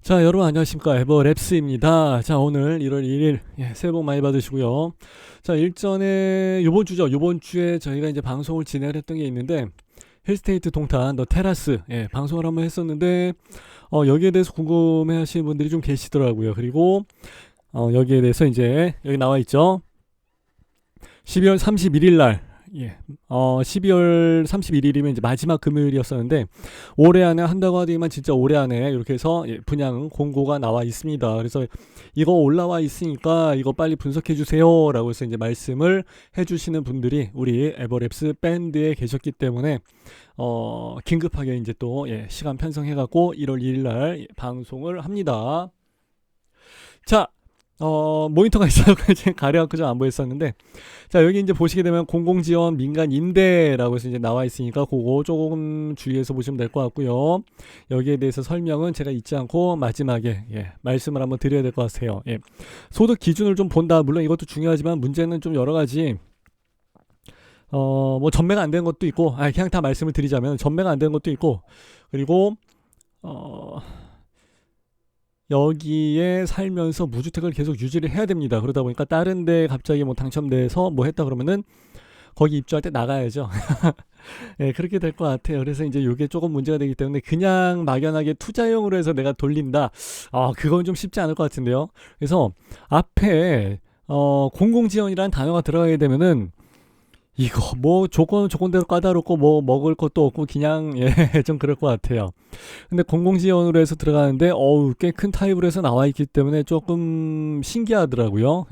자, 여러분 안녕하십니까. 에버랩스입니다. 자, 오늘 1월 1일, 새해 복 많이 받으시고요. 자, 일전에 요번 주죠. 요번 주에 저희가 이제 방송을 진행을 했던 게 있는데, 힐스테이트 동탄 더 테라스, 방송을 한번 했었는데, 여기에 대해서 궁금해 하시는 분들이 좀 계시더라고요. 그리고, 여기에 대해서 이제, 여기 나와 있죠. 12월 31일 날, 12월 31일이면 이제 마지막 금요일이었었는데, 올해 안에 한다고 하더니만 진짜 올해 안에 이렇게 해서 분양 공고가 나와 있습니다. 그래서 이거 올라와 있으니까 이거 빨리 분석해 주세요 라고 해서 이제 말씀을 해주시는 분들이 우리 에버랩스 밴드에 계셨기 때문에 긴급하게 이제 또 시간 편성해 갖고 1월 2일 날 방송을 합니다. 자, 모니터가 있어서 가려갖고 좀 안 보였었는데, 자, 여기 이제 보시게 되면 공공지원 민간 임대라고 해서 이제 나와 있으니까 그거 조금 주의해서 보시면 될 것 같고요. 여기에 대해서 설명은 제가 잊지 않고 마지막에 말씀을 한번 드려야 될 것 같아요. 소득 기준을 좀 본다. 물론 이것도 중요하지만 문제는 좀 여러 가지. 뭐 전매가 안 된 것도 있고, 그냥 다 말씀을 드리자면 전매가 안 된 것도 있고, 그리고 여기에 살면서 무주택을 계속 유지를 해야 됩니다. 그러다 보니까 다른 데 갑자기 뭐 당첨돼서 뭐 했다 그러면은 거기 입주할 때 나가야죠. 그렇게 될 것 같아요. 그래서 이제 이게 조금 문제가 되기 때문에 그냥 막연하게 투자용으로 해서 내가 돌린다. 그건 좀 쉽지 않을 것 같은데요. 그래서 앞에 공공지원이라는 단어가 들어가게 되면은 이거 뭐 조건대로 까다롭고 뭐 먹을 것도 없고 그냥 좀 그럴 것 같아요. 근데 공공지원으로 해서 들어가는데 꽤 큰 타입으로 해서 나와 있기 때문에 조금 신기하더라고요.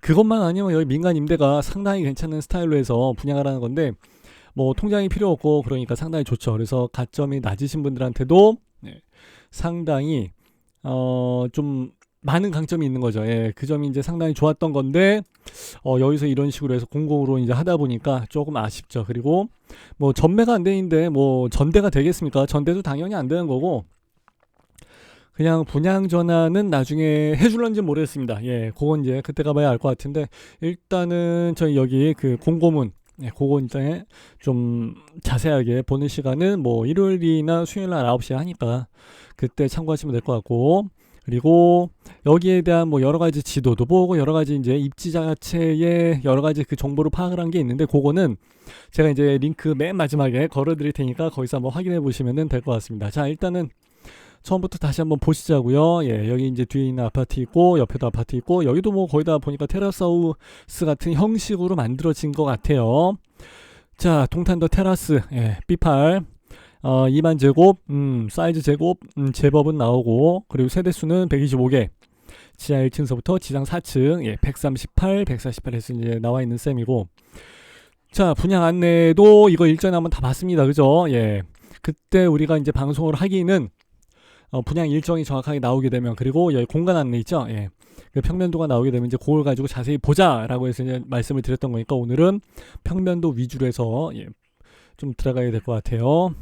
그것만 아니면 여기 민간 임대가 상당히 괜찮은 스타일로 해서 분양을 하는 건데 뭐 통장이 필요 없고 그러니까 상당히 좋죠. 그래서 가점이 낮으신 분들한테도 상당히 좀 많은 강점이 있는 거죠. 그 점이 이제 상당히 좋았던 건데 여기서 이런 식으로 해서 공공으로 이제 하다 보니까 조금 아쉽죠. 그리고 뭐 전매가 안 되는데 뭐 전대가 되겠습니까? 전대도 당연히 안 되는 거고 그냥 분양 전환은 나중에 해줄런지 모르겠습니다. 그건 이제 그때 가봐야 알 것 같은데 일단은 저희 여기 그 공고문 그거 이제 좀 자세하게 보는 시간은 뭐 일요일이나 수요일날 9시에 하니까 그때 참고하시면 될 것 같고 그리고 여기에 대한 뭐 여러 가지 지도도 보고 여러 가지 이제 입지 자체의 여러 가지 그 정보를 파악을 한 게 있는데 그거는 제가 이제 링크 맨 마지막에 걸어 드릴 테니까 거기서 한번 확인해 보시면 될 것 같습니다. 자, 일단은 처음부터 다시 한번 보시자고요. 여기 이제 뒤에 있는 아파트 있고 옆에도 아파트 있고 여기도 뭐 거의 다 보니까 테라스하우스 같은 형식으로 만들어진 것 같아요. 자, 동탄 더 테라스 B8 2만 제곱 사이즈 제곱 제법은 나오고 그리고 세대수는 125개 지하 1층서부터 지상 4층 138, 148 해서 이제 나와 있는 셈이고 자, 분양 안내도 이거 일전에 한번 다 봤습니다. 그죠? 그때 우리가 이제 방송을 하기는 분양 일정이 정확하게 나오게 되면 그리고 여기 공간 안내 있죠? 그 평면도가 나오게 되면 이제 그걸 가지고 자세히 보자라고 해서 이제 말씀을 드렸던 거니까 오늘은 평면도 위주로 해서 좀 들어가야 될 것 같아요.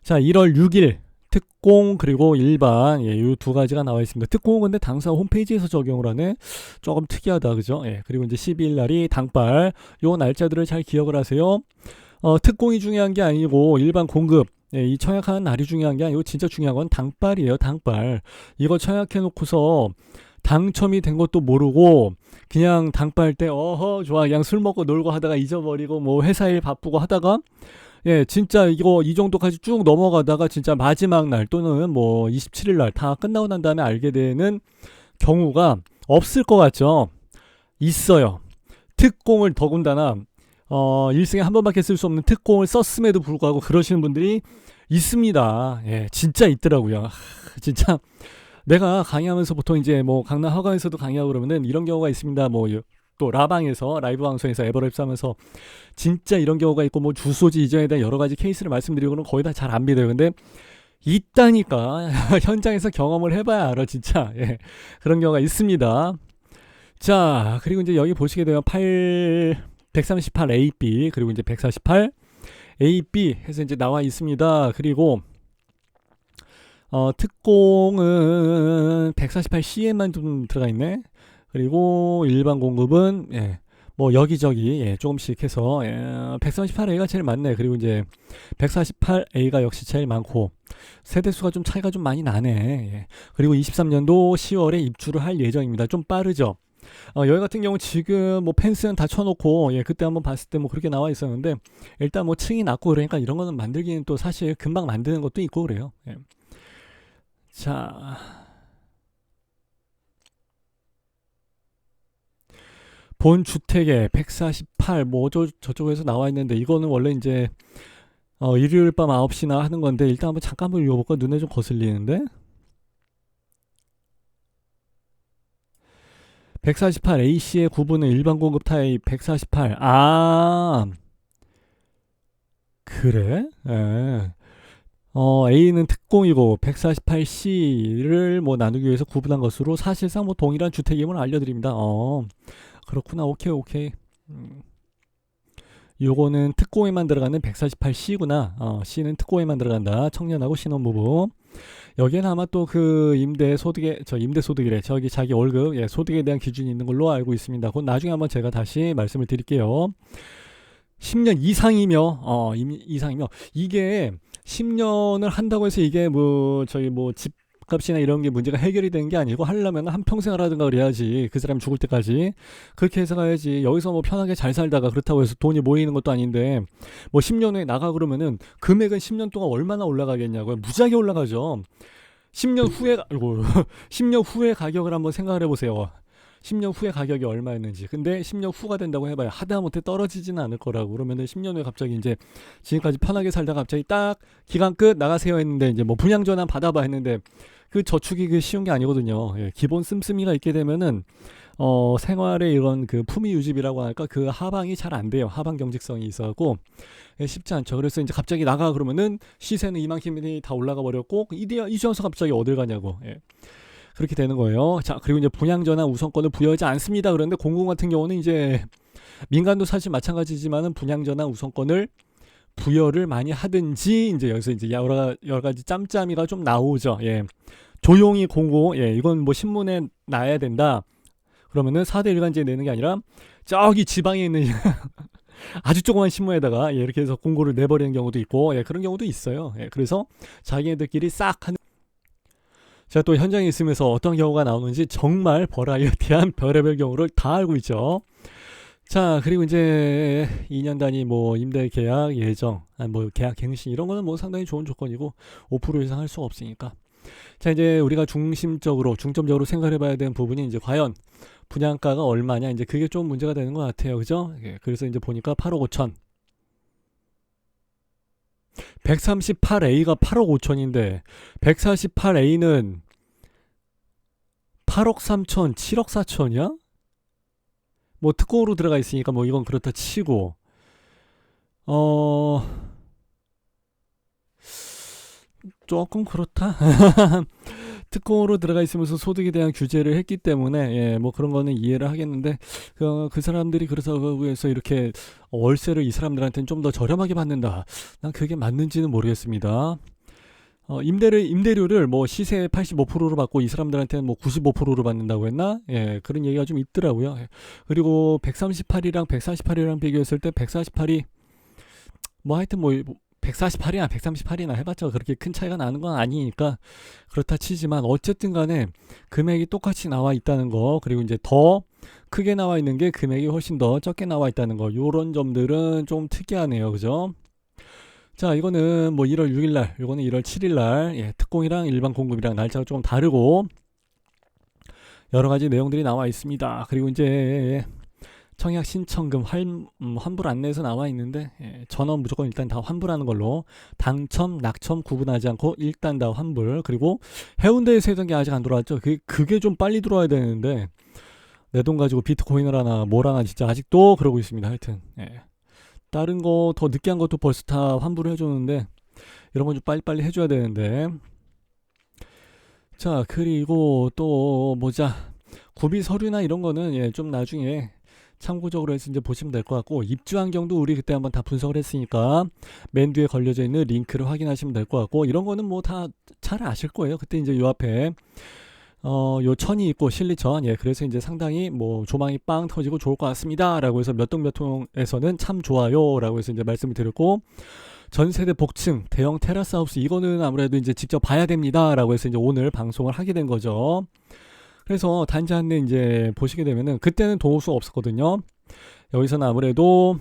자, 1월 6일 특공 그리고 일반 이 두 가지가 나와 있습니다. 특공은 근데 당사 홈페이지에서 적용을 하네. 조금 특이하다, 그죠? 그리고 이제 12일 날이 당발. 요 날짜들을 잘 기억을 하세요. 특공이 중요한 게 아니고 일반 공급. 이 청약하는 날이 중요한 게 아니고 진짜 중요한 건 당발이에요. 당발. 이거 청약해 놓고서 당첨이 된 것도 모르고 그냥 당발 때 좋아 그냥 술 먹고 놀고 하다가 잊어버리고 뭐 회사 일 바쁘고 하다가 진짜 이거 이 정도까지 쭉 넘어가다가 진짜 마지막 날 또는 뭐 27일 날 다 끝나고 난 다음에 알게 되는 경우가 없을 것 같죠. 있어요. 특공을 더군다나 일생에 한 번밖에 쓸 수 없는 특공을 썼음에도 불구하고 그러시는 분들이 있습니다. 진짜 있더라고요. 진짜 내가 강의하면서 보통 이제 뭐 강남 허가에서도 강의하고 그러면은 이런 경우가 있습니다. 뭐 또 라방에서 라이브 방송에서 에버랩스 하면서 진짜 이런 경우가 있고 뭐 주소지 이전에 대한 여러 가지 케이스를 말씀드리고는 거의 다 잘 안 믿어요. 근데 있다니까 현장에서 경험을 해봐야 알아 진짜. 그런 경우가 있습니다. 자, 그리고 이제 여기 보시게 되면 138 AB 그리고 이제 148 AB 해서 이제 나와 있습니다. 그리고 특공은 148C에만 좀 들어가 있네. 그리고 일반 공급은 뭐 여기저기 예, 조금씩 해서 138A가 제일 많네. 그리고 이제 148A가 역시 제일 많고 세대수가 좀 차이가 좀 많이 나네. 예. 그리고 23년도 10월에 입주를 할 예정입니다. 좀 빠르죠. 여기 같은 경우 지금 뭐 펜스는 다 쳐놓고 예, 그때 한번 봤을 때 뭐 그렇게 나와 있었는데 일단 뭐 층이 낮고 그러니까 이런 거는 만들기는 또 사실 금방 만드는 것도 있고 그래요. 예. 자, 본 주택에 148 뭐 저쪽에서 나와 있는데 이거는 원래 이제 일요일 밤 9시나 하는 건데 일단 한번 잠깐 한번 읽어볼까? 눈에 좀 거슬리는데 148 A씨의 구분은 일반 공급 타입 148 그래? 예. A는 특공이고 148C를 뭐 나누기 위해서 구분한 것으로 사실상 뭐 동일한 주택임을 알려드립니다. 그렇구나. 오케이 오케이. 요거는 특공에만 들어가는 148C구나. C는 특공에만 들어간다. 청년하고 신혼부부. 여기에는 아마 또 그 임대소득이래. 저기 자기 월급, 예, 소득에 대한 기준이 있는 걸로 알고 있습니다. 그건 나중에 한번 제가 다시 말씀을 드릴게요. 10년 이상이며, 이게 10년을 한다고 해서 이게 뭐, 저희 뭐 집값이나 이런 게 문제가 해결이 되는 게 아니고 하려면 한평생을 하든가 그래야지. 그 사람이 죽을 때까지. 그렇게 해서 가야지. 여기서 뭐 편하게 잘 살다가 그렇다고 해서 돈이 모이는 것도 아닌데, 뭐 10년 후에 나가 그러면은 금액은 10년 동안 얼마나 올라가겠냐고요. 무지하게 올라가죠. 10년 후에, 아이고, 10년 후에 가격을 한번 생각을 해보세요. 10년 후에 가격이 얼마였는지. 근데 10년 후가 된다고 해봐야 하다못해 떨어지지는 않을 거라고. 그러면은 10년 후에 갑자기 이제 지금까지 편하게 살다가 갑자기 딱 기간 끝 나가세요 했는데 이제 뭐 분양 전환 받아봐 했는데 그 저축이 그 쉬운 게 아니거든요. 예, 기본 씀씀이가 있게 되면은 생활의 이런 그 품위 유지비라고 할까 그 하방이 잘 안 돼요. 하방 경직성이 있어갖고 예, 쉽지 않죠. 그래서 이제 갑자기 나가 그러면은 시세는 이만큼이 다 올라가 버렸고 이제 와서 갑자기 어딜 가냐고. 예. 그렇게 되는 거예요. 자, 그리고 이제 분양전환 우선권을 부여하지 않습니다. 그런데 공공 같은 경우는 이제 민간도 사실 마찬가지지만은 분양전환 우선권을 부여를 많이 하든지 이제 여기서 이제 여러 가지 짬짬이가 좀 나오죠. 예. 조용히 공고, 예, 이건 뭐 신문에 나야 된다. 그러면은 4대 일간지에 내는 게 아니라 저기 지방에 있는 아주 조그만 신문에다가 예, 이렇게 해서 공고를 내버리는 경우도 있고 예, 그런 경우도 있어요. 예, 그래서 자기네들끼리 싹 하는 제가 또 현장에 있으면서 어떤 경우가 나오는지 정말 버라이어티한 별의별 경우를 다 알고 있죠. 자, 그리고 이제 2년 단위 뭐 임대 계약 예정, 뭐 계약 갱신 이런 거는 뭐 상당히 좋은 조건이고 5% 이상 할 수가 없으니까. 자, 이제 우리가 중점적으로 생각해 봐야 되는 부분이 이제 과연 분양가가 얼마냐. 이제 그게 좀 문제가 되는 것 같아요. 그죠? 예, 그래서 이제 보니까 8억 5천. 138A가 8억 5천인데 148A는 8억 3천, 7억 4천이야? 뭐 특공으로 들어가 있으니까 뭐 이건 그렇다 치고 어 조금 그렇다. 특공으로 들어가 있으면서 소득에 대한 규제를 했기 때문에 예, 뭐 그런 거는 이해를 하겠는데 그 사람들이 그래서 그래서 이렇게 월세를 이 사람들한테는 좀 더 저렴하게 받는다. 난 그게 맞는지는 모르겠습니다. 임대료를 뭐 시세 85%로 받고 이 사람들한테는 뭐 95%로 받는다고 했나? 예, 그런 얘기가 좀 있더라고요. 예. 그리고 138이랑 148이랑 비교했을 때 148이 뭐 하여튼 뭐 148이나 138이나 해봤자 그렇게 큰 차이가 나는 건 아니니까 그렇다 치지만 어쨌든 간에 금액이 똑같이 나와 있다는 거 그리고 이제 더 크게 나와 있는 게 금액이 훨씬 더 적게 나와 있다는 거 요런 점들은 좀 특이하네요. 그죠? 자, 이거는 뭐 1월 6일날, 이거는 1월 7일날, 예, 특공이랑 일반 공급이랑 날짜가 조금 다르고, 여러 가지 내용들이 나와 있습니다. 그리고 이제 청약 신청금 환불 안내에서 나와 있는데, 예, 전원 무조건 일단 다 환불하는 걸로, 당첨, 낙첨 구분하지 않고 일단 다 환불, 그리고 해운대에서 했던 게 아직 안 들어왔죠. 그게 좀 빨리 들어와야 되는데, 내 돈 가지고 비트코인을 하나, 뭘 하나 진짜 아직도 그러고 있습니다. 하여튼, 예. 다른 거 더 늦게 한 것도 벌써 다 환불을 해줬는데 이런 건 좀 빨리빨리 해줘야 되는데 자 그리고 또 뭐자 구비 서류나 이런 거는 예, 좀 나중에 참고적으로 해서 이제 보시면 될 것 같고 입주 환경도 우리 그때 한번 다 분석을 했으니까 맨 뒤에 걸려져 있는 링크를 확인하시면 될 것 같고 이런 거는 뭐 다 잘 아실 거예요. 그때 이제 요 앞에 요 천이 있고 실리천, 예, 그래서 이제 상당히 뭐 조망이 빵 터지고 좋을 것 같습니다. 라고 해서 몇 동 몇 통에서는 참 좋아요. 라고 해서 이제 말씀을 드렸고, 전세대 복층, 대형 테라스 하우스, 이거는 아무래도 이제 직접 봐야 됩니다. 라고 해서 이제 오늘 방송을 하게 된 거죠. 그래서 단지 안내 이제 보시게 되면은, 그때는 도호수가 없었거든요. 여기서는 아무래도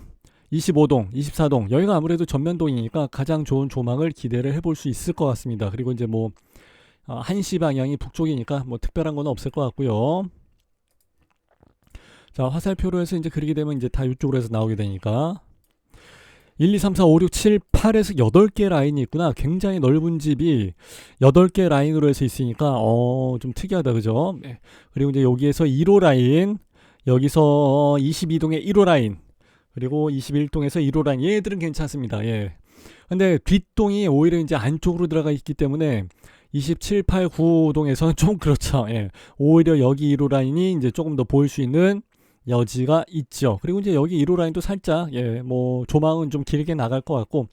25동, 24동, 여기가 아무래도 전면동이니까 가장 좋은 조망을 기대를 해볼 수 있을 것 같습니다. 그리고 이제 뭐 1시 방향이 북쪽이니까 뭐 특별한 건 없을 것 같고요. 자, 화살표로 해서 이제 그리게 되면 이제 다 이쪽으로 해서 나오게 되니까 1, 2, 3, 4, 5, 6, 7, 8에서 8개 라인이 있구나. 굉장히 넓은 집이 8개 라인으로 해서 있으니까 좀 특이하다, 그죠? 네. 그리고 이제 여기에서 1호 라인, 여기서 22동에 1호 라인, 그리고 21동에서 1호 라인, 얘들은 괜찮습니다. 예. 근데 뒷동이 오히려 이제 안쪽으로 들어가 있기 때문에 27, 8, 9동에서는 좀 그렇죠. 예. 오히려 여기 1호 라인이 이제 조금 더 보일 수 있는 여지가 있죠. 그리고 이제 여기 1호 라인도 살짝, 예, 뭐 조망은 좀 길게 나갈 것 같고,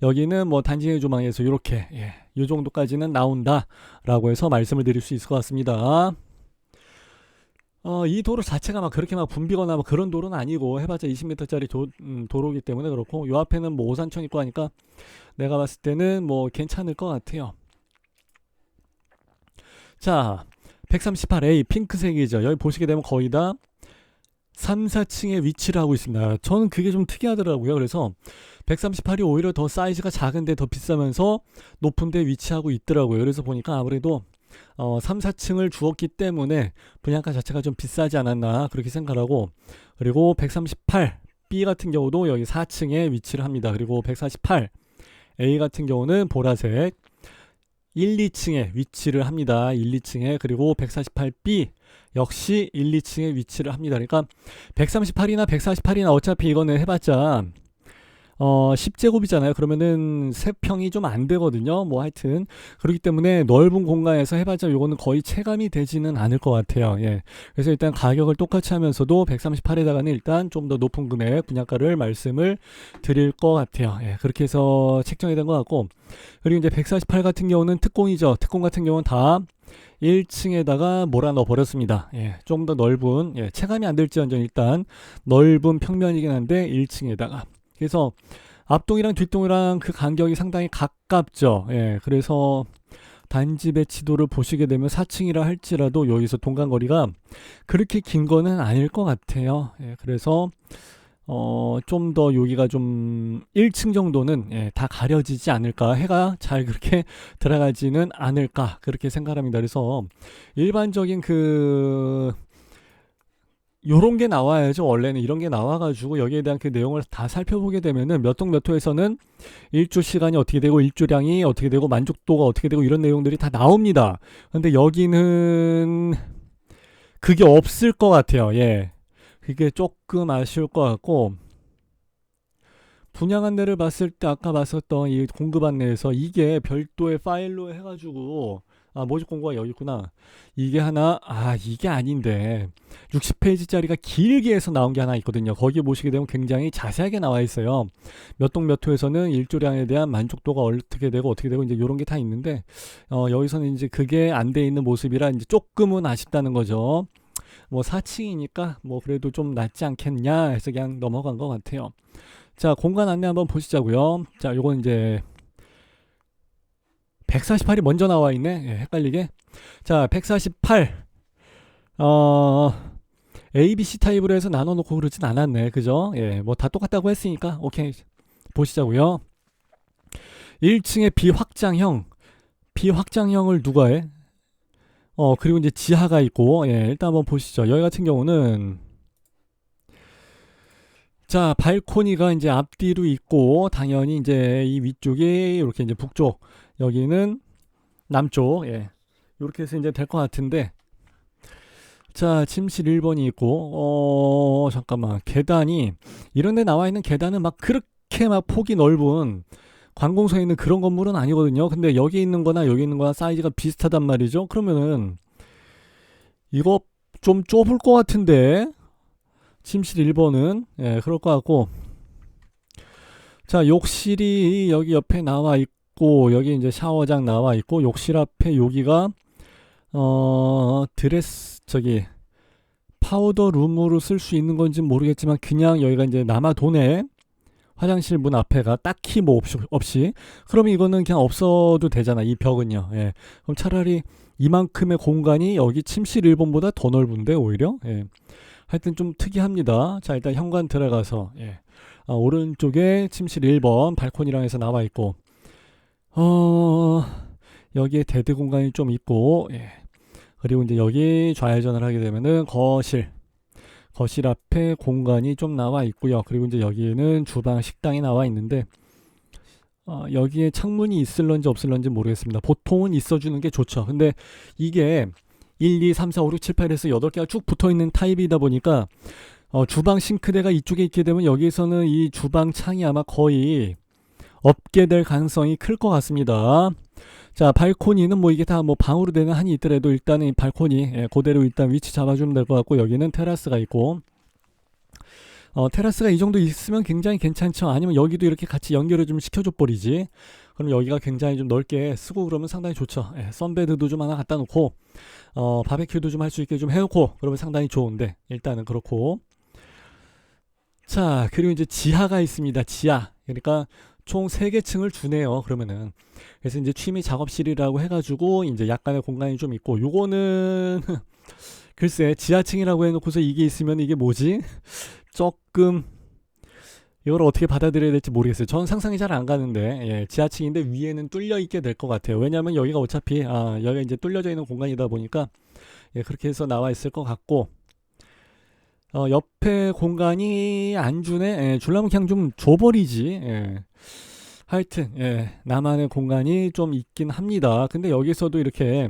여기는 뭐 단지 조망에서 이렇게, 예, 이 정도까지는 나온다라고 해서 말씀을 드릴 수 있을 것 같습니다. 이 도로 자체가 막 그렇게 막 붐비거나 뭐 그런 도로는 아니고, 해봤자 20m짜리 도로이기 때문에 그렇고, 요 앞에는 뭐 오산천 있고 하니까 내가 봤을 때는 뭐 괜찮을 것 같아요. 자, 138A 핑크색이죠. 여기 보시게 되면 거의 다 3, 4층에 위치를 하고 있습니다. 저는 그게 좀 특이하더라고요. 그래서 138이 오히려 더 사이즈가 작은데 더 비싸면서 높은데 위치하고 있더라고요. 그래서 보니까 아무래도 3, 4층을 주었기 때문에 분양가 자체가 좀 비싸지 않았나 그렇게 생각하고, 그리고 138B 같은 경우도 여기 4층에 위치를 합니다. 그리고 148A 같은 경우는 보라색 1, 2층에 위치를 합니다. 1, 2층에. 그리고 148B 역시 1, 2층에 위치를 합니다. 그러니까 138이나 148이나 어차피 이거는 해봤자 10제곱이잖아요. 그러면은 3평이 좀 안 되거든요. 뭐 하여튼 그렇기 때문에 넓은 공간에서 해봤자 요거는 거의 체감이 되지는 않을 것 같아요. 예. 그래서 일단 가격을 똑같이 하면서도 138에다가는 일단 좀 더 높은 금액 분양가를 말씀을 드릴 것 같아요. 예. 그렇게 해서 책정이 된 것 같고, 그리고 이제 148 같은 경우는 특공이죠. 특공 같은 경우는 다 1층에다가 몰아넣어 버렸습니다. 예, 좀 더 넓은, 예, 체감이 안 될지언정 일단 넓은 평면이긴 한데 1층에다가, 그래서 앞동이랑 뒷동이랑 그 간격이 상당히 가깝죠. 예, 그래서 단지 배치도를 보시게 되면 4층이라 할지라도 여기서 동간거리가 그렇게 긴 거는 아닐 것 같아요. 예, 그래서 좀 더 여기가 좀 1층 정도는, 예, 다 가려지지 않을까, 해가 잘 그렇게 들어가지는 않을까 그렇게 생각합니다. 그래서 일반적인 요런 게 나와야죠. 원래는 이런 게 나와가지고 여기에 대한 그 내용을 다 살펴보게 되면은 몇 동 몇 호에서는 일주 시간이 어떻게 되고 일주량이 어떻게 되고 만족도가 어떻게 되고 이런 내용들이 다 나옵니다. 근데 여기는 그게 없을 것 같아요. 예. 그게 조금 아쉬울 것 같고, 분양 안내를 봤을 때 아까 봤었던 이 공급 안내에서 이게 별도의 파일로 해가지고, 모집 공고가 여기 있구나. 이게 하나, 이게 아닌데 60페이지짜리가 길게 해서 나온 게 하나 있거든요. 거기 보시게 되면 굉장히 자세하게 나와 있어요. 몇 동 몇 호에서는 일조량에 대한 만족도가 어떻게 되고 어떻게 되고 이제 이런 게 다 있는데, 여기서는 이제 그게 안 돼 있는 모습이라 이제 조금은 아쉽다는 거죠. 뭐 4층이니까 뭐 그래도 좀 낫지 않겠냐 해서 그냥 넘어간 것 같아요. 자, 공간 안내 한번 보시자고요. 자, 요건 이제 148이 먼저 나와 있네. 예, 헷갈리게. 자, 148. A, B, C 타입으로 해서 나눠 놓고 그러진 않았네. 그죠? 예, 뭐 다 똑같다고 했으니까 오케이. 보시자고요. 1층에 비확장형. 비확장형을 누가 해? 그리고 이제 지하가 있고, 예, 일단 한번 보시죠. 여기 같은 경우는, 자, 발코니가 이제 앞뒤로 있고, 당연히 이제 이 위쪽이 이렇게 이제 북쪽, 여기는 남쪽, 예, 이렇게 해서 이제 될 것 같은데, 자, 침실 1번이 있고, 잠깐만, 계단이, 이런 데 나와 있는 계단은 막 그렇게 막 폭이 넓은 관공서에 있는 그런 건물은 아니거든요. 근데 여기 있는 거나 여기 있는 거나 사이즈가 비슷하단 말이죠. 그러면은 이거 좀 좁을 것 같은데, 침실 1번은, 예, 그럴 것 같고, 자, 욕실이 여기 옆에 나와 있고, 여기 이제 샤워장 나와 있고, 욕실 앞에 여기가 드레스 파우더 룸으로 쓸 수 있는 건지 모르겠지만 그냥 여기가 이제 남아도네. 화장실 문 앞에가 딱히 뭐 없이 그러면 이거는 그냥 없어도 되잖아. 이 벽은요. 예. 그럼 차라리 이만큼의 공간이 여기 침실 1번보다 더 넓은데 오히려. 예. 하여튼 좀 특이합니다. 자, 일단 현관 들어가서 예. 오른쪽에 침실 1번 발코니랑 해서 나와 있고 여기에 데드 공간이 좀 있고 예. 그리고 이제 여기 좌회전을 하게 되면은 거실 앞에 공간이 좀 나와 있고요. 그리고 이제 여기에는 주방 식당이 나와 있는데 여기에 창문이 있을런지 없을런지 모르겠습니다. 보통은 있어주는 게 좋죠. 근데 이게 1, 2, 3, 4, 5, 6, 7, 8에서 8개가 쭉 붙어있는 타입이다 보니까 주방 싱크대가 이쪽에 있게 되면 여기에서는 이 주방 창이 아마 거의 없게 될 가능성이 클 것 같습니다. 자, 발코니는 뭐 이게 다 뭐 방으로 되는 한이 있더라도 일단은 이 발코니 그대로 일단 위치 잡아주면 될 것 같고 여기는 테라스가 있고 테라스가 이 정도 있으면 굉장히 괜찮죠. 아니면 여기도 이렇게 같이 연결을 좀 시켜줘 버리지. 그럼 여기가 굉장히 좀 넓게 쓰고 그러면 상당히 좋죠. 선베드도 좀 하나 갖다 놓고 바베큐도 좀 할 수 있게 좀 해놓고 그러면 상당히 좋은데 일단은 그렇고. 자, 그리고 이제 지하가 있습니다. 지하. 그러니까 총 3개 층을 주네요. 그러면은. 그래서 이제 취미 작업실이라고 해가지고 이제 약간의 공간이 좀 있고 요거는 글쎄 지하층이라고 해놓고서 이게 있으면 이게 뭐지? 조금 이걸 어떻게 받아들여야 될지 모르겠어요. 저는 상상이 잘 안 가는데 예, 지하층인데 위에는 뚫려 있게 될 것 같아요. 왜냐하면 여기가 어차피 여기가 이제 뚫려져 있는 공간이다 보니까 예, 그렇게 해서 나와 있을 것 같고 옆에 공간이 안 주네. 예, 줄라면 그냥 좀 줘버리지. 예. 하여튼 나만의 공간이 좀 있긴 합니다. 근데 여기서도 이렇게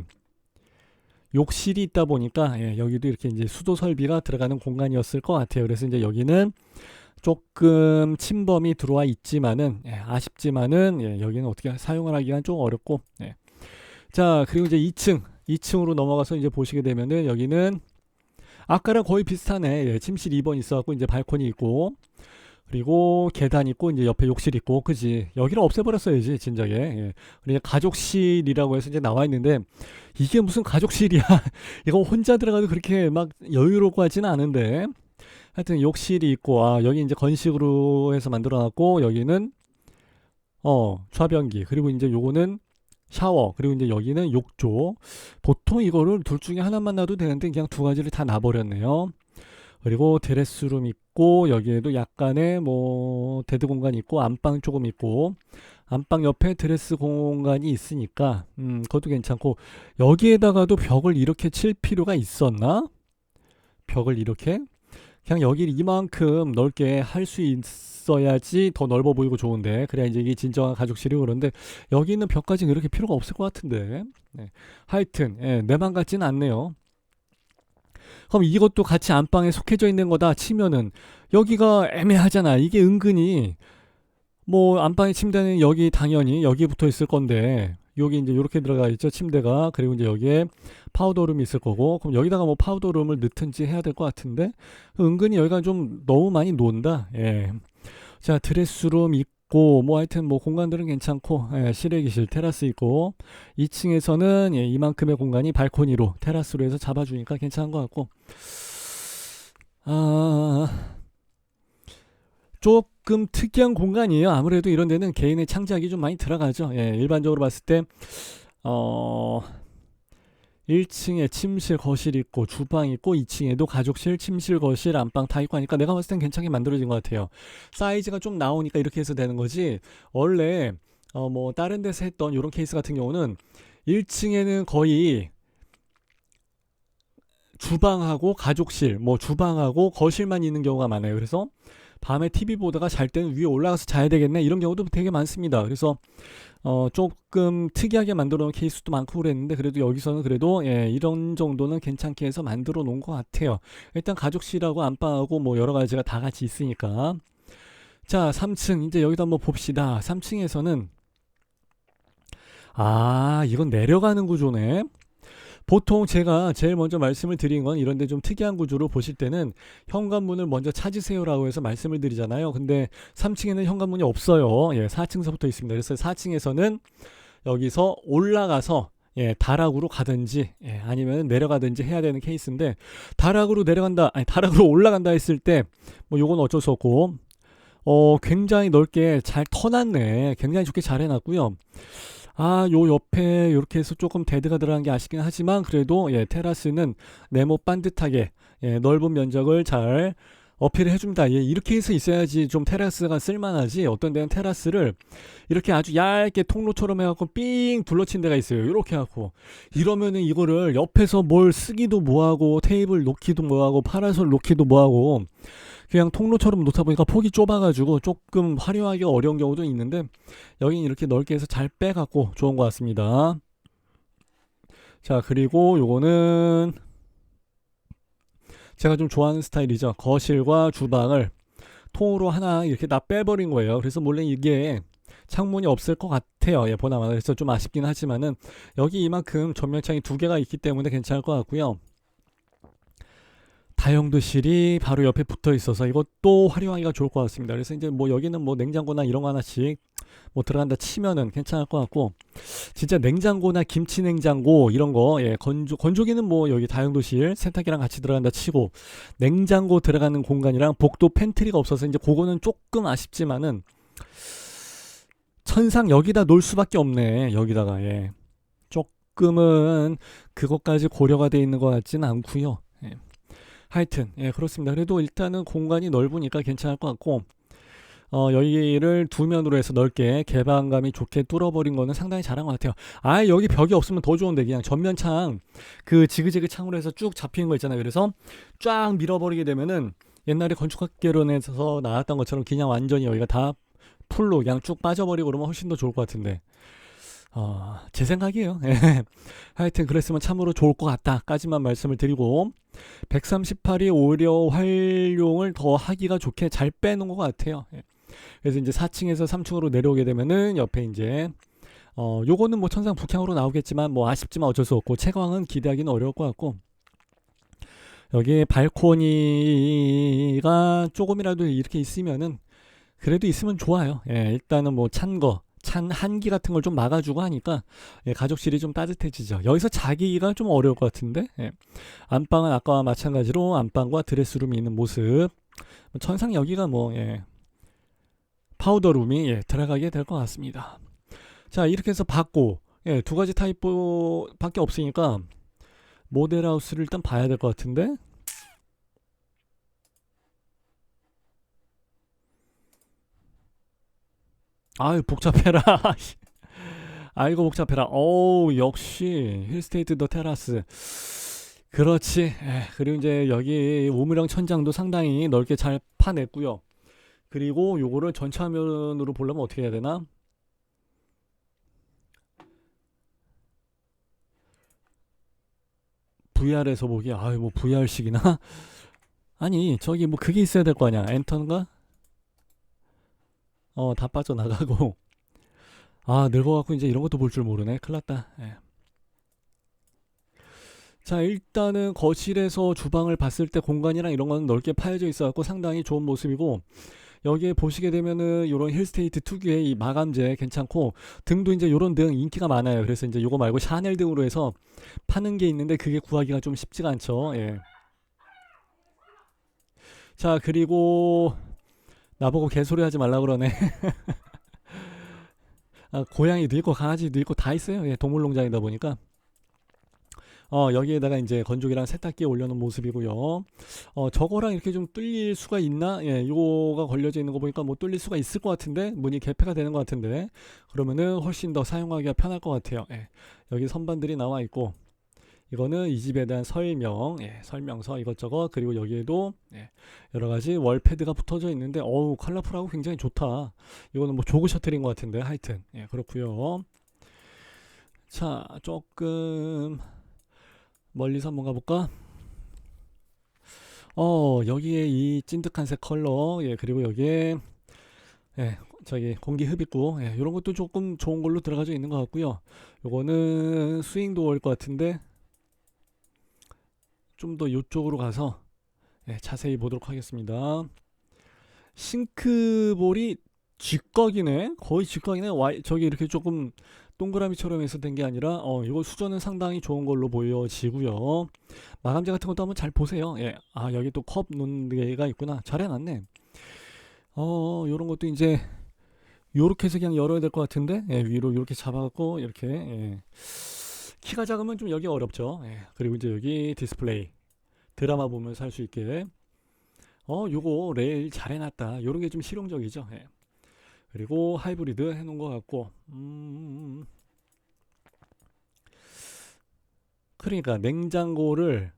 욕실이 있다 보니까 여기도 이렇게 이제 수도 설비가 들어가는 공간이었을 것 같아요. 그래서 이제 여기는 조금 침범이 들어와 있지만은 아쉽지만은 여기는 어떻게 사용을 하기가 좀 어렵고 자, 그리고 이제 2층으로 넘어가서 이제 보시게 되면은 여기는 아까랑 거의 비슷하네. 침실 2번 있어갖고 이제 발코니 있고 그리고 계단 있고 이제 옆에 욕실 있고 그지. 여기를 없애버렸어야지 진작에. 그러니까 가족실이라고 해서 이제 나와 있는데 이게 무슨 가족실이야. 이거 혼자 들어가도 그렇게 막 여유롭고 하지는 않은데 하여튼 욕실이 있고 여기 이제 건식으로 해서 만들어놨고 여기는 좌변기 그리고 이제 요거는 샤워 그리고 이제 여기는 욕조. 보통 이거를 둘 중에 하나만 놔도 되는데 그냥 두 가지를 다 놔버렸네요. 그리고 드레스룸 있고 여기에도 약간의 뭐 데드 공간이 있고 안방 조금 있고 안방 옆에 드레스 공간이 있으니까 그것도 괜찮고 여기에다가도 벽을 이렇게 칠 필요가 있었나? 벽을 이렇게 그냥 여기를 이만큼 넓게 할 수 있어야지 더 넓어 보이고 좋은데 그래야 이제 이게 진정한 가족실이고 그런데 여기 있는 벽까지는 이렇게 필요가 없을 것 같은데 하여튼 내 맘 같지는 않네요. 그럼 이것도 같이 안방에 속해져 있는 거다 치면은 여기가 애매하잖아. 이게 은근히 뭐 안방에 침대는 여기 당연히 여기 붙어 있을 건데 여기 이제 이렇게 들어가 있죠 침대가. 그리고 이제 여기에 파우더룸이 있을 거고 그럼 여기다가 뭐 파우더룸을 넣든지 해야 될 것 같은데 은근히 여기가 좀 너무 많이 논다. 자, 드레스룸 있고 뭐 하여튼 뭐 공간들은 괜찮고 실외기실 테라스 있고 2층에서는 이만큼의 공간이 발코니로 테라스로 해서 잡아주니까 괜찮은 것 같고 조금 특이한 공간이에요. 아무래도 이런 데는 개인의 창작이 좀 많이 들어가죠. 일반적으로 봤을 때 1층에 침실, 거실 있고 주방 있고 2층에도 가족실, 침실, 거실, 안방 다 있고 하니까 내가 봤을 땐 괜찮게 만들어진 것 같아요. 사이즈가 좀 나오니까 이렇게 해서 되는 거지. 원래 뭐 다른 데서 했던 이런 케이스 같은 경우는 1층에는 거의 주방하고 가족실, 뭐 주방하고 거실만 있는 경우가 많아요. 그래서 밤에 TV 보다가 잘 때는 위에 올라가서 자야 되겠네 이런 경우도 되게 많습니다. 그래서 조금 특이하게 만들어 놓은 케이스도 많고 그랬는데 그래도 여기서는 그래도 이런 정도는 괜찮게 해서 만들어 놓은 것 같아요. 일단 가족실하고 안방하고 뭐 여러 가지가 다 같이 있으니까. 자, 3층 이제 여기도 한번 봅시다. 3층에서는 이건 내려가는 구조네. 보통 제가 제일 먼저 말씀을 드린 건 이런데 좀 특이한 구조로 보실 때는 현관문을 먼저 찾으세요라고 해서 말씀을 드리잖아요. 근데 3층에는 현관문이 없어요. 4층서부터 있습니다. 그래서 4층에서는 여기서 올라가서 예, 다락으로 가든지 예, 아니면 내려가든지 해야 되는 케이스인데 다락으로 내려간다 아니 다락으로 올라간다 했을 때 뭐 요건 어쩔 수 없고 굉장히 넓게 잘 터놨네. 굉장히 좋게 잘 해놨고요. 아, 요 옆에 이렇게 해서 조금 데드가 들어간 게 아쉽긴 하지만 그래도 예, 테라스는 네모 반듯하게 예, 넓은 면적을 잘 어필을 해줍니다. 예, 이렇게 해서 있어야지 좀 테라스가 쓸만하지. 어떤 데는 테라스를 이렇게 아주 얇게 통로처럼 해갖고 삥 둘러친 데가 있어요. 이렇게 해갖고 이러면은 이거를 옆에서 뭘 쓰기도 뭐하고 테이블 놓기도 뭐하고 파라솔 놓기도 뭐하고 그냥 통로처럼 놓다 보니까 폭이 좁아가지고 조금 활용하기가 어려운 경우도 있는데 여기는 이렇게 넓게 해서 잘 빼갖고 좋은 것 같습니다. 자, 그리고 요거는 제가 좀 좋아하는 스타일이죠. 거실과 주방을 통으로 하나 이렇게 다 빼버린 거예요. 그래서 물론 이게 창문이 없을 것 같아요. 예, 보나마나. 그래서 좀 아쉽긴 하지만은 여기 이만큼 전면창이 두 개가 있기 때문에 괜찮을 것 같고요. 다용도실이 바로 옆에 붙어 있어서 이것도 활용하기가 좋을 것 같습니다. 그래서 이제 뭐 여기는 뭐 냉장고나 이런 거 하나씩 뭐 들어간다 치면은 괜찮을 것 같고 진짜 냉장고나 김치 냉장고 이런 거 예, 건조기는 뭐 여기 다용도실 세탁기랑 같이 들어간다 치고 냉장고 들어가는 공간이랑 복도 팬트리가 없어서 이제 그거는 조금 아쉽지만은 천상 여기다 놓을 수밖에 없네. 여기다가 예. 조금은 그것까지 고려가 돼 있는 것 같지는 않고요. 예. 하여튼 예, 그렇습니다. 그래도 일단은 공간이 넓으니까 괜찮을 것 같고 여기를 두 면으로 해서 넓게 개방감이 좋게 뚫어버린 거는 상당히 잘한 것 같아요. 아, 여기 벽이 없으면 더 좋은데 그냥 전면창 그 지그재그 창으로 해서 쭉 잡히는 거 있잖아요. 그래서 쫙 밀어버리게 되면은 옛날에 건축학개론에서 나왔던 것처럼 그냥 완전히 여기가 다 풀로 그냥 쭉 빠져버리고 그러면 훨씬 더 좋을 것 같은데 제 생각이에요. 하여튼 그랬으면 참으로 좋을 것 같다까지만 말씀을 드리고 138이 오히려 활용을 더 하기가 좋게 잘 빼놓은 것 같아요. 그래서 이제 4층에서 3층으로 내려오게 되면은 옆에 이제 요거는 뭐 천상 북향으로 나오겠지만 뭐 아쉽지만 어쩔 수 없고 채광은 기대하기는 어려울 것 같고 여기에 발코니가 조금이라도 이렇게 있으면은 그래도 있으면 좋아요. 예, 일단은 뭐 찬 한기 같은 걸 좀 막아주고 하니까 예, 가족실이 좀 따뜻해지죠. 여기서 자기가 좀 어려울 것 같은데 예. 안방은 아까와 마찬가지로 안방과 드레스룸이 있는 모습 천상 여기가 뭐 예, 파우더룸이 예, 들어가게 될 것 같습니다. 자, 이렇게 해서 받고 예, 두 가지 타입밖에 없으니까 모델하우스를 일단 봐야 될 것 같은데 아유 복잡해라. 아이고 복잡해라. 어우 역시 힐스테이트 더 테라스. 그렇지. 그리고 이제 여기 우물형 천장도 상당히 넓게 잘 파냈고요. 그리고 요거를 전체 화면으로 보려면 어떻게 해야 되나? VR에서 보기. 아유 뭐 VR식이나? 아니 저기 뭐 그게 있어야 될 거 아니야. 엔터인가? 다 빠져나가고. 아 늙어갖고 이제 이런 것도 볼 줄 모르네. 큰일 났다. 예. 자, 일단은 거실에서 주방을 봤을 때 공간이랑 이런 거는 넓게 파여져 있어갖고 상당히 좋은 모습이고 여기에 보시게 되면은 요런 힐스테이트 특유의 이 마감재 괜찮고 등도 이제 요런 등 인기가 많아요. 그래서 이제 요거 말고 샤넬 등으로 해서 파는 게 있는데 그게 구하기가 좀 쉽지가 않죠. 예. 자, 그리고 나보고 개소리 하지 말라 그러네. 아, 고양이도 있고 강아지도 있고 다 있어요. 예, 동물농장이다 보니까. 여기에다가 이제 건조기랑 세탁기 올려놓은 모습이고요. 저거랑 이렇게 좀 뚫릴 수가 있나? 예, 요거가 걸려져 있는 거 보니까 뭐 뚫릴 수가 있을 것 같은데 문이 개폐가 되는 것 같은데 그러면은 훨씬 더 사용하기가 편할 것 같아요. 예, 여기 선반들이 나와 있고 이거는 이 집에 대한 설명, 예, 설명서 이것저것 그리고 여기에도 예, 여러 가지 월패드가 붙어져 있는데 어우 컬러풀하고 굉장히 좋다. 이거는 뭐 조그 셔틀인 것 같은데 하여튼 예, 그렇고요. 자, 조금 멀리서 한번 가볼까? 여기에 이 찐득한 색 컬러, 예, 그리고 여기에, 예, 저기 공기 흡입구, 예, 이런 것도 조금 좋은 걸로 들어가져 있는 것 같고요. 요거는 스윙 도어일 것 같은데, 좀 더 이쪽으로 가서, 예, 자세히 보도록 하겠습니다. 싱크볼이 직각이네? 거의 직각이네? 저기 이렇게 조금 동그라미처럼 해서 된 게 아니라 이거 수저는 상당히 좋은 걸로 보여지고요. 마감재 같은 것도 한번 잘 보세요. 예. 아, 여기 또 컵 놓는 데가 있구나. 잘 해놨네. 요런 것도 이제 요렇게 해서 그냥 열어야 될 것 같은데, 예, 위로 이렇게 잡아갖고 이렇게, 예. 키가 작으면 좀 여기 어렵죠. 예. 그리고 이제 여기 디스플레이 드라마 보면서 할 수 있게, 요거 레일 잘 해놨다. 요런 게 좀 실용적이죠. 예. 그리고 하이브리드 해놓은 것 같고, 그러니까 냉장고를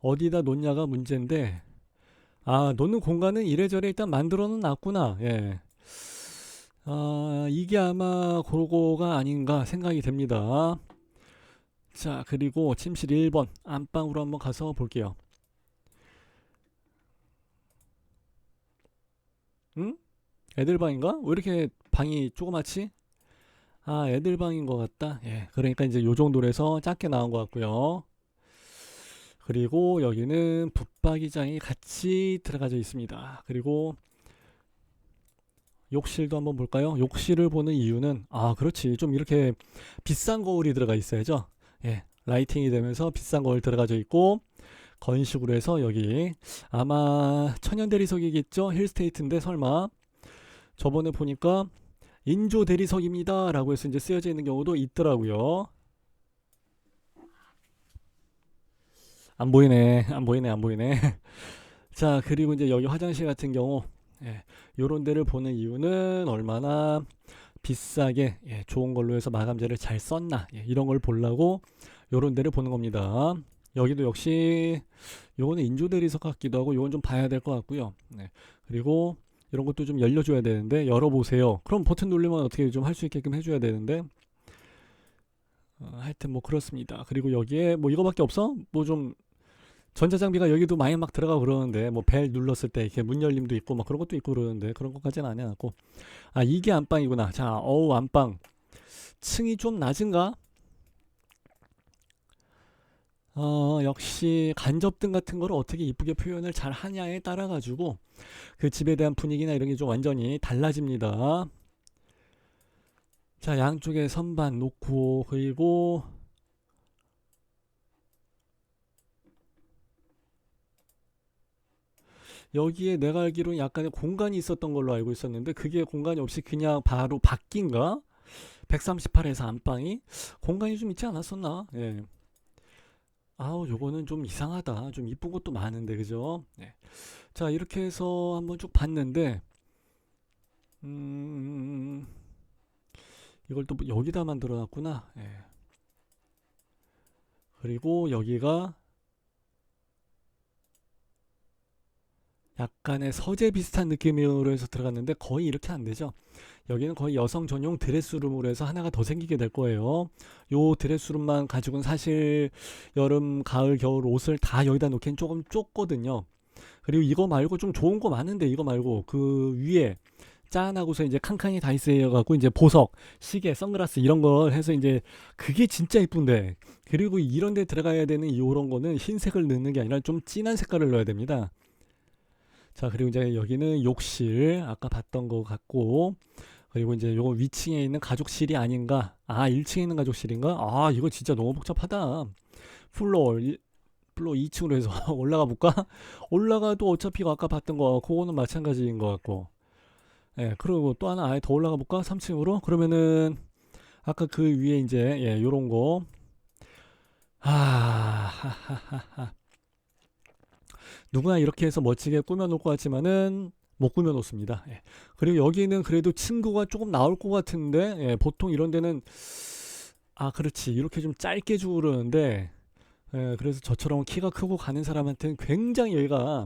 어디다 놓냐가 문제인데, 아, 놓는 공간은 이래저래 일단 만들어는 놨구나. 예. 아, 이게 아마 그거가 아닌가 생각이 됩니다. 자, 그리고 침실 1번 안방으로 한번 가서 볼게요. 응? 애들 방인가? 왜 이렇게 방이 조그맣지? 아, 애들 방인 것 같다. 예, 그러니까 이제 요 정도로 해서 작게 나온 것 같고요. 그리고 여기는 붙박이장이 같이 들어가져 있습니다. 그리고 욕실도 한번 볼까요? 욕실을 보는 이유는, 아, 그렇지, 좀 이렇게 비싼 거울이 들어가 있어야죠. 예, 라이팅이 되면서 비싼 거울 들어가져 있고, 건식으로 해서 여기 아마 천연 대리석이겠죠? 힐스테이트인데 설마. 저번에 보니까 인조 대리석입니다 라고 해서 이제 쓰여져 있는 경우도 있더라고요. 안 보이네, 안 보이네, 안 보이네. 자, 그리고 이제 여기 화장실 같은 경우, 예, 요런 데를 보는 이유는 얼마나 비싸게, 예, 좋은 걸로 해서 마감재를 잘 썼나, 예, 이런 걸 보려고 요런 데를 보는 겁니다. 여기도 역시 요거는 인조 대리석 같기도 하고 요건 좀 봐야 될 것 같고요. 네. 그리고 이런 것도 좀 열려줘야 되는데, 열어보세요. 그럼 버튼 누르면 어떻게 좀 할 수 있게끔 해줘야 되는데, 하여튼 뭐 그렇습니다. 그리고 여기에 뭐 이거밖에 없어? 뭐 좀 전자장비가 여기도 많이 막 들어가고 그러는데, 뭐 벨 눌렀을 때 이렇게 문 열림도 있고 막 그런 것도 있고 그러는데, 그런 것까지는 안 해놨고. 아, 이게 안방이구나. 자, 안방 층이 좀 낮은가? 역시 간접등 같은 거를 어떻게 이쁘게 표현을 잘 하냐에 따라 가지고 그 집에 대한 분위기나 이런 게 좀 완전히 달라집니다. 자, 양쪽에 선반 놓고, 그리고 여기에 내가 알기로는 약간의 공간이 있었던 걸로 알고 있었는데, 그게 공간이 없이 그냥 바로 밖인가? 138에서 안방이 공간이 좀 있지 않았었나? 예. 아우, 요거는 좀 이상하다. 좀 이쁜 것도 많은데, 그죠? 네. 자, 이렇게 해서 한번 쭉 봤는데, 음, 이걸 또 여기다 만들어 놨구나. 예. 그리고 여기가 약간의 서재 비슷한 느낌으로 해서 들어갔는데 거의 이렇게 안 되죠. 여기는 거의 여성 전용 드레스룸으로 해서 하나가 더 생기게 될 거예요. 요 드레스룸만 가지고는 사실 여름, 가을, 겨울 옷을 다 여기다 놓기엔 조금 좁거든요. 그리고 이거 말고 좀 좋은 거 많은데, 이거 말고 그 위에 짠하고서 이제 칸칸이 다 있어요 갖고 이제 보석, 시계, 선글라스 이런 걸 해서 이제 그게 진짜 이쁜데, 그리고 이런 데 들어가야 되는 이런 거는 흰색을 넣는 게 아니라 좀 진한 색깔을 넣어야 됩니다. 자, 그리고 이제 여기는 욕실 아까 봤던 거 같고, 그리고 이제 요거 위층에 있는 가족실이 아닌가. 아, 1층에 있는 가족실인가? 아, 이거 진짜 너무 복잡하다. 플로어 플로어 2층으로 해서 올라가 볼까? 올라가도 어차피 아까 봤던 거 그거는 마찬가지인 것 같고, 예, 그리고 또 하나 아예 더 올라가 볼까? 3층으로. 그러면은 아까 그 위에 이제, 예, 요런 거. 하하하하. 누구나 이렇게 해서 멋지게 꾸며놓을 것 같지만은 못 꾸며놓습니다. 예. 그리고 여기는 그래도 층고가 조금 나올 것 같은데, 예, 보통 이런 데는, 아, 그렇지, 이렇게 좀 짧게 주고 그러는데, 예, 그래서 저처럼 키가 크고 가는 사람한테는 굉장히 여기가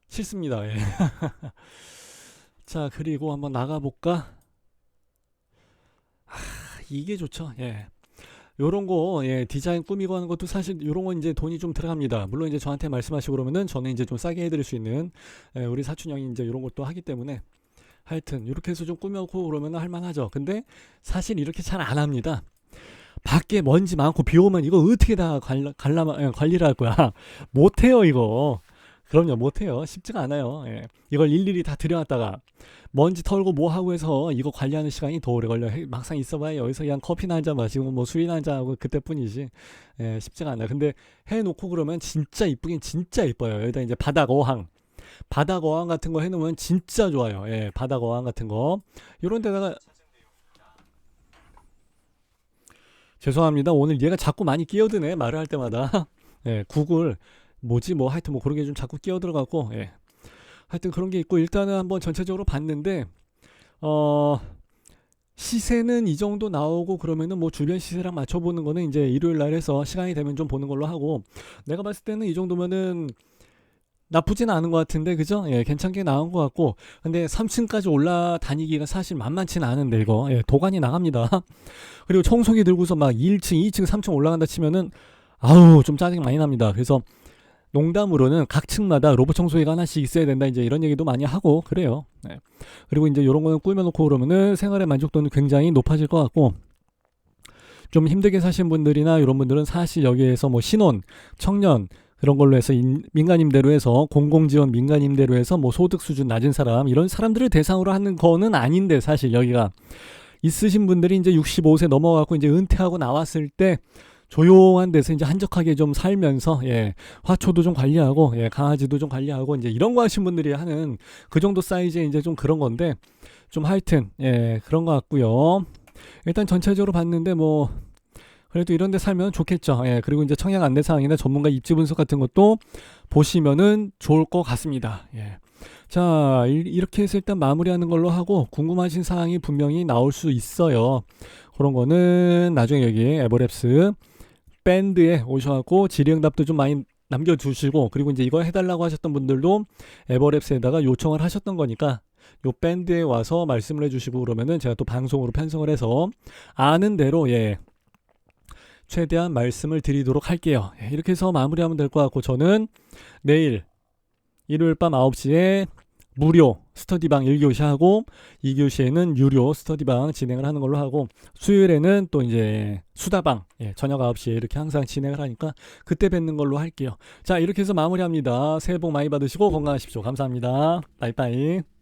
싫습니다. 예. 자, 그리고 한번 나가볼까? 이게 좋죠. 예. 요런 거, 예, 디자인 꾸미고 하는 것도 사실 요런 건 이제 돈이 좀 들어갑니다. 물론 이제 저한테 말씀하시고 그러면은 저는 이제 좀 싸게 해드릴 수 있는, 예, 우리 사촌 형이 이제 요런 것도 하기 때문에, 하여튼 이렇게 해서 좀 꾸며고 그러면 할만하죠. 근데 사실 이렇게 잘 안 합니다. 밖에 먼지 많고 비 오면 이거 어떻게 다 관리를 할 거야? 못해요, 이거. 그럼요, 못해요. 쉽지가 않아요. 예. 이걸 일일이 다 들여놨다가 먼지 털고 뭐 하고 해서 이거 관리하는 시간이 더 오래 걸려. 막상 있어봐야 여기서 그냥 커피나 한 잔 마시고 뭐 술이나 한 잔 하고 그때뿐이지. 예, 쉽지가 않아요. 근데 해놓고 그러면 진짜 이쁘긴 진짜 이뻐요. 여기다 이제 바닥 어항 같은 거 해놓으면 진짜 좋아요. 예, 바닥 어항 같은 거. 요런 데다가 죄송합니다. 오늘 얘가 자꾸 많이 끼어드네. 말을 할 때마다. 예, 구글 뭐지 뭐 하여튼 뭐 그런 게 좀 자꾸 끼어들어갖고 예. 하여튼 그런 게 있고 일단은 한번 전체적으로 봤는데 어 시세는 이 정도 나오고 그러면은 뭐 주변 시세랑 맞춰보는 거는 이제 일요일 날 해서 시간이 되면 좀 보는 걸로 하고 내가 봤을 때는 이 정도면은 나쁘진 않은 것 같은데 그죠? 예, 괜찮게 나온 것 같고 근데 3층까지 올라다니기가 사실 만만치는 않은데 이거 예, 도관이 나갑니다. 그리고 청소기 들고서 막 1층, 2층, 3층 올라간다 치면은 아우 좀 짜증 많이 납니다. 그래서 농담으로는 각 층마다 로봇 청소기가 하나씩 있어야 된다 이제 이런 얘기도 많이 하고 그래요. 네. 그리고 이제 이런 거는 꾸며놓고 그러면은 생활의 만족도는 굉장히 높아질 것 같고 좀 힘들게 사신 분들이나 이런 분들은 사실 여기에서 뭐 신혼, 청년 그런 걸로 해서 민간임대로 해서 공공지원 민간임대로 해서 뭐 소득 수준 낮은 사람 이런 사람들을 대상으로 하는 거는 아닌데 사실 여기가 있으신 분들이 이제 65세 넘어가고 이제 은퇴하고 나왔을 때 조용한 데서 이제 한적하게 좀 살면서 예, 화초도 좀 관리하고 예, 강아지도 좀 관리하고 이제 이런 거 하신 분들이 하는 그 정도 사이즈의 이제 좀 그런 건데 좀 하여튼 예, 그런 것 같고요. 일단 전체적으로 봤는데 뭐 그래도 이런 데 살면 좋겠죠. 예, 그리고 이제 청약 안내 사항이나 전문가 입지 분석 같은 것도 보시면은 좋을 것 같습니다. 예. 자, 이렇게 해서 일단 마무리하는 걸로 하고 궁금하신 사항이 분명히 나올 수 있어요. 그런 거는 나중에 여기 에버랩스 밴드에 오셔갖고 질의응답도 좀 많이 남겨주시고 그리고 이제 이거 해달라고 하셨던 분들도 에버랩스에다가 요청을 하셨던 거니까 요 밴드에 와서 말씀을 해주시고 그러면은 제가 또 방송으로 편성을 해서 아는 대로 예 최대한 말씀을 드리도록 할게요. 예, 이렇게 해서 마무리하면 될 것 같고 저는 내일 일요일 밤 9시에 무료 스터디방 1교시 하고 2교시에는 유료 스터디방 진행을 하는 걸로 하고 수요일에는 또 이제 수다방 예, 저녁 9시에 이렇게 항상 진행을 하니까 그때 뵙는 걸로 할게요. 자 이렇게 해서 마무리합니다. 새해 복 많이 받으시고 건강하십시오. 감사합니다. 빠이빠이.